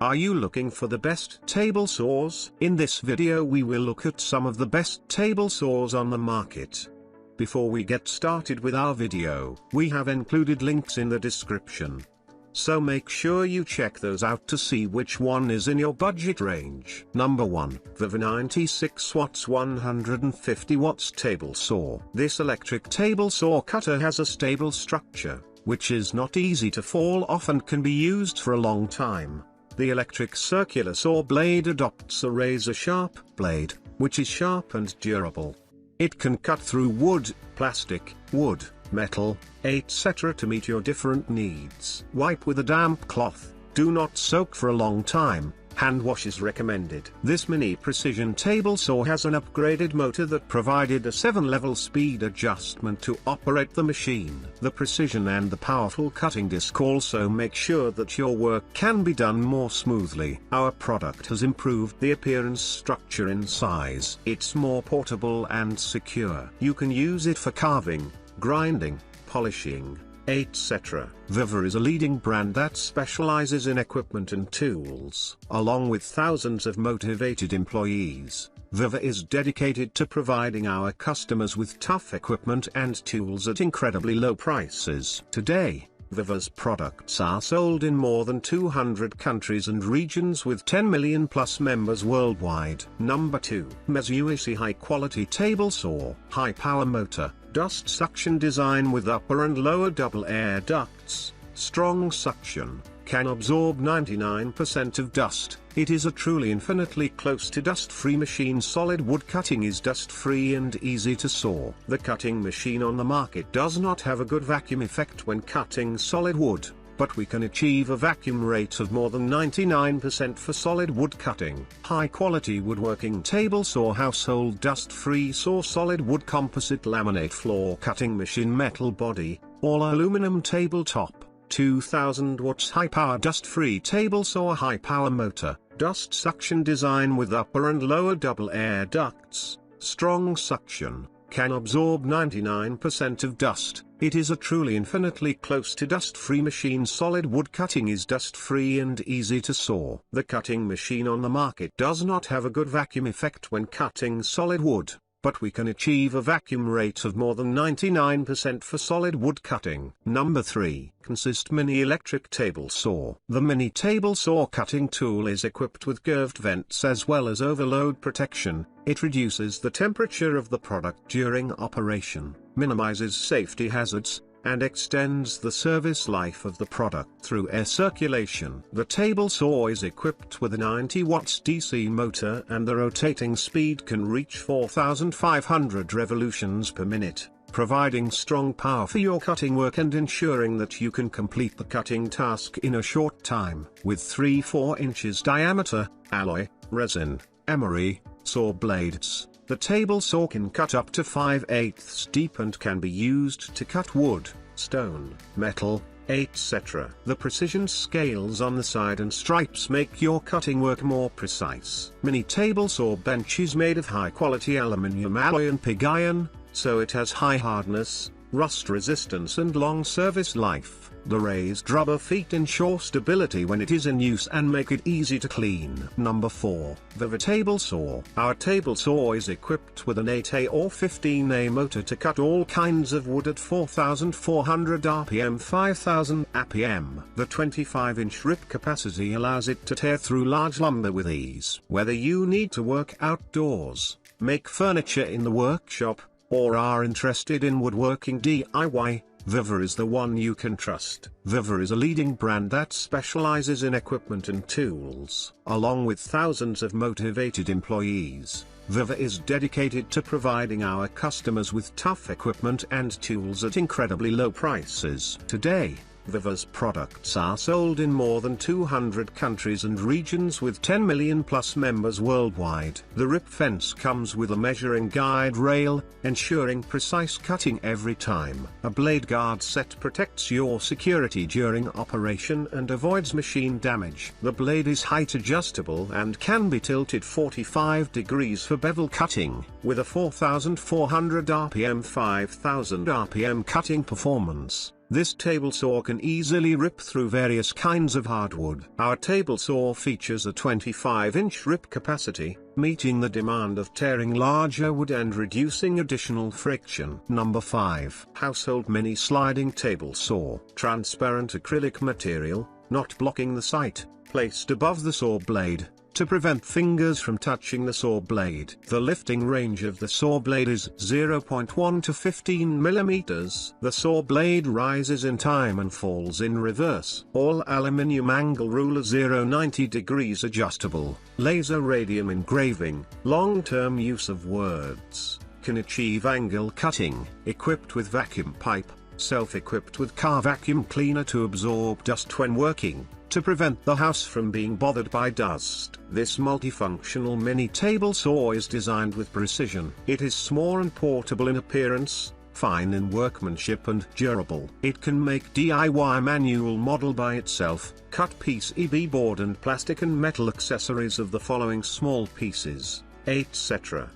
Are you looking for the best table saws? In this video we will look at some of the best table saws on the market. Before we get started with our video, we have included links in the description. So make sure you check those out to see which one is in your budget range. Number 1. VEVOR 96 watts 150 watts table saw. This electric table saw cutter has a stable structure, which is not easy to fall off and can be used for a long time. The electric circular saw blade adopts a razor-sharp blade, which is sharp and durable. It can cut through wood, plastic, wood, metal, etc. to meet your different needs. Wipe with a damp cloth, do not soak for a long time, hand wash is recommended. This mini precision table saw has an upgraded motor that provided a 7-level speed adjustment to operate the machine. The precision and the powerful cutting disc also make sure that your work can be done more smoothly. Our product has improved the appearance, structure and size. It's more portable and secure. You can use it for carving, grinding, polishing, etc. VEVOR is a leading brand that specializes in equipment and tools. Along with thousands of motivated employees, VEVOR is dedicated to providing our customers with tough equipment and tools at incredibly low prices. Today, VEVOR's products are sold in more than 200 countries and regions with 10 million plus members worldwide. Number 2. MEIZUISHI High Quality Table Saw. High Power Motor, Dust Suction Design with upper and lower double air ducts, strong suction, can absorb 99% of dust. It is a truly infinitely close to dust-free machine. Solid wood cutting is dust-free and easy to saw. The cutting machine on the market does not have a good vacuum effect when cutting solid wood, but we can achieve a vacuum rate of more than 99% for solid wood cutting. High quality woodworking table saw. Household dust-free saw. Solid wood composite laminate floor cutting machine. Metal body, all aluminum tabletop, 2000 watts high power dust-free table saw. High power motor, dust suction design with upper and lower double air ducts, strong suction, can absorb 99% of dust. It is a truly infinitely close to dust-free machine. Solid wood cutting is dust-free and easy to saw. The cutting machine on the market does not have a good vacuum effect when cutting solid wood, but we can achieve a vacuum rate of more than 99% for solid wood cutting. Number 3. CNCEST Mini Electric Table Saw. The mini table saw cutting tool is equipped with curved vents as well as overload protection. It reduces the temperature of the product during operation, minimizes safety hazards, and extends the service life of the product through air circulation. The table saw is equipped with a 90 watts DC motor and the rotating speed can reach 4,500 revolutions per minute, providing strong power for your cutting work and ensuring that you can complete the cutting task in a short time. With 3-4 inches diameter, alloy, resin, emery, saw blades, the table saw can cut up to 5/8 deep and can be used to cut wood, stone, metal, etc. The precision scales on the side and stripes make your cutting work more precise. Mini table saw bench is made of high quality aluminium alloy and pig iron, so it has high hardness, rust resistance and long service life. The raised rubber feet ensure stability when it is in use and make it easy to clean. Number 4. VEVOR Table Saw. Our table saw is equipped with an 8A or 15A motor to cut all kinds of wood at 4,400 RPM 5,000 APM. The 25-inch rip capacity allows it to tear through large lumber with ease. Whether you need to work outdoors, make furniture in the workshop, or are interested in woodworking DIY, VEVOR is the one you can trust. VEVOR is a leading brand that specializes in equipment and tools. Along with thousands of motivated employees, VEVOR is dedicated to providing our customers with tough equipment and tools at incredibly low prices. Today, VEVOR's products are sold in more than 200 countries and regions with 10 million plus members worldwide. The rip fence comes with a measuring guide rail, ensuring precise cutting every time. A blade guard set protects your security during operation and avoids machine damage. The blade is height adjustable and can be tilted 45 degrees for bevel cutting, with a 4,400 RPM 5,000 RPM cutting performance. This table saw can easily rip through various kinds of hardwood. Our table saw features a 25-inch rip capacity, meeting the demand of tearing larger wood and reducing additional friction. Number 5. Household Mini Sliding Table Saw. Transparent acrylic material, not blocking the sight, placed above the saw blade, to prevent fingers from touching the saw blade. The lifting range of the saw blade is 0.1 to 15 millimeters. The saw blade rises in time and falls in reverse. All aluminium angle ruler 0-90 degrees adjustable. Laser radium engraving. Long-term use of words. Can achieve angle cutting. Equipped with vacuum pipe. Self-equipped with car vacuum cleaner to absorb dust when working, to prevent the house from being bothered by dust. This multifunctional mini table saw is designed with precision. It is small and portable in appearance, fine in workmanship and durable. It can make DIY manual model by itself, cut PCB board and plastic and metal accessories of the following small pieces, etc.